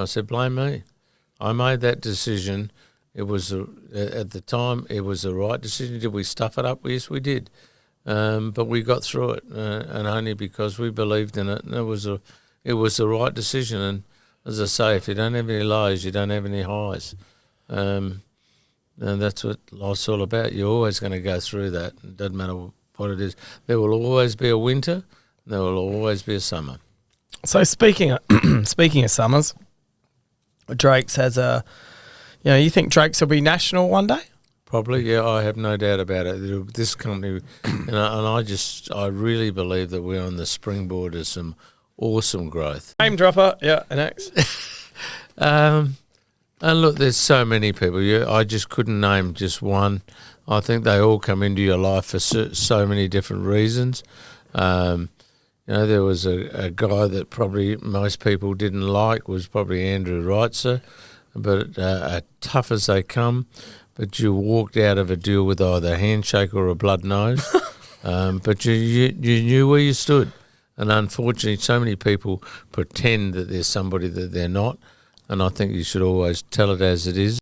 I said, blame me. I made that decision. It was at the time it was the right decision. Did we stuff it up? Yes, we did. But we got through it, and only because we believed in it. And it was the right decision. And as I say, if you don't have any lows, you don't have any highs. And that's what life's all about. You're always going to go through that. It doesn't matter what it is. There will always be a winter. And there will always be a summer. So speaking of summers, Drake's has a. You think Drake's will be national one day? Probably, yeah. I have no doubt about it. This company, and I really believe that we're on the springboard of some awesome growth. Name dropper, yeah. Next. And look, there's so many people. I just couldn't name just one. I think they all come into your life for so many different reasons. There was a guy that probably most people didn't like was probably Andrew Reitzer, but tough as they come. But you walked out of a deal with either a handshake or a blood nose. But you knew where you stood. And unfortunately, so many people pretend that there's somebody that they're not. And I think you should always tell it as it is.